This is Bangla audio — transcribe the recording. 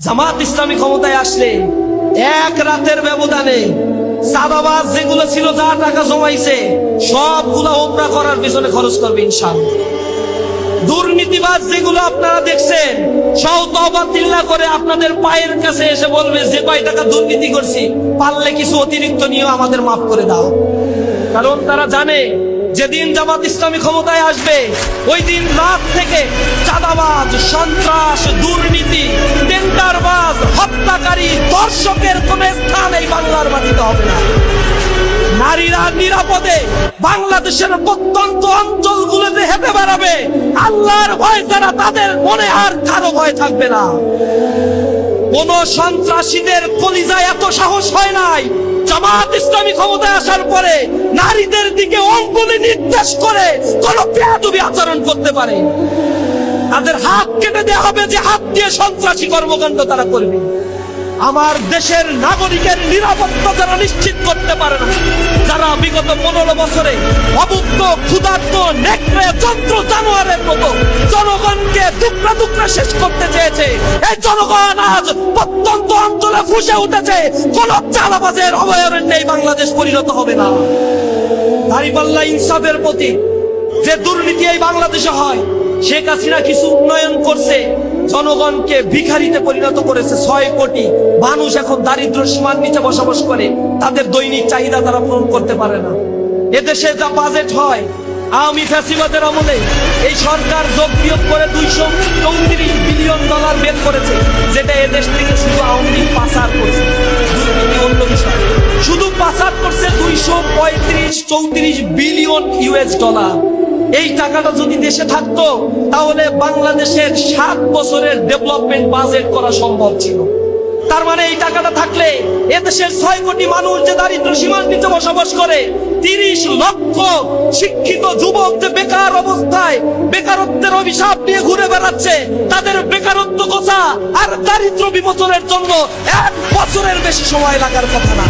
জামাত ইসলামী ক্ষমতায় আসলে এক রাতের ব্যবধানে চাঁদাবাজ যেগুলো ছিল, যা টাকা জমাইছে সবগুলা ওমরা করার পিছনে খরচ করবে ইনশাআল্লাহ। দুর্নীতিবাজ যেগুলো আপনারা দেখছেন, সব তওবা তিল্লা করে আপনাদের পায়ের কাছে এসে বলবে যে কয় টাকা দুর্নীতি করছি, পারলে কিছু অতিরিক্ত নিয়ে আমাদের মাফ করে দাও। কারণ তারা জানে যেদিন জামাত ইসলামী ক্ষমতায় আসবে, ওই দিন রাত থেকে চাঁদাবাজ, সন্ত্রাস, দুর্নীতি, টেন্ডারবাজ, হত্যাকারী, দর্শকের কোন স্থান এই বাংলার মাটিতে হবে না। নারীরা নিরাপদে বাংলাদেশের প্রত্যন্ত অঞ্চলগুলোতে হেঁটে বেড়াবে। আল্লাহর ভয় ছাড়া তাদের মনে আর কারো ভয় থাকবে না। কোন সন্ত্রাসীদের কলিজায় এত সাহস হয় নাই জামাত ইসলামী ক্ষমতায় আসার পরে নারীদের দিকে অঙ্গুলি নির্দেশ করে কোন বেয়াদবি আচরণ করতে পারে। তাদের হাত কেটে দেওয়া হবে, যে হাত দিয়ে সন্ত্রাসী কর্মকাণ্ড তারা করবে। আমার দেশের নাগরিকের নিরাপত্তা যারা নিশ্চিত করতে পারে না, যারা বিগত 15 বছরে অবুদ্ধ, ক্ষুধার্ত, নেকড়ে, যন্ত্র জানোয়ারের মতো জনগণকে টুকরা টুকরা শেষ করতে চেয়েছে, এই জনগণ আজ প্রত্যন্ত অঞ্চলে ফুসে উঠেছে। কোন চালাবাজের অভয়ারণ্যে বাংলাদেশ পরিণত হবে না। দাঁড়িপাল্লা ইনসাফের প্রতি যে দুর্নীতি এই বাংলাদেশে হয়, শেখ হাসিনা কিছু উন্নয়ন করছে, জনগণকে ভিখারিতে পরিণত করেছে। 6 কোটি মানুষ এখন দারিদ্র সীমার নিচে বসবাস করে, তাদের দৈনিক চাহিদা তারা পূরণ করতে পারে না। এদেশে যা বাজেট হয়, আওয়ামী ফ্যাসিবাদের আমলে এই সরকার যোগ বিয়োগ করে $234 বিলিয়ন বের করেছে, যেটা এদেশ থেকে শুধু আওয়ামী লীগ পাচার করছে। দুর্নীতি অন্য বিষয়, শুধু পাচার করছে $234 বিলিয়ন। এই টাকাটা যদি দেশে থাকতো, তাহলে বাংলাদেশের 7 বছরের ডেভেলপমেন্ট বাজেট করা সম্ভব ছিল। তার মানে এই টাকাটা থাকলে এদেশের 6 কোটি মানুষ যে দারিদ্র সীমার নিচে বসবাস করে, 30 লক্ষ শিক্ষিত যুবক যে বেকার অবস্থায় বেকারত্বের অভিশাপ নিয়ে ঘুরে বেড়াচ্ছে, তাদের বেকারত্ব গোছা আর দারিদ্র বিমোচনের জন্য 1 বছরের বেশি সময় লাগার কথা না।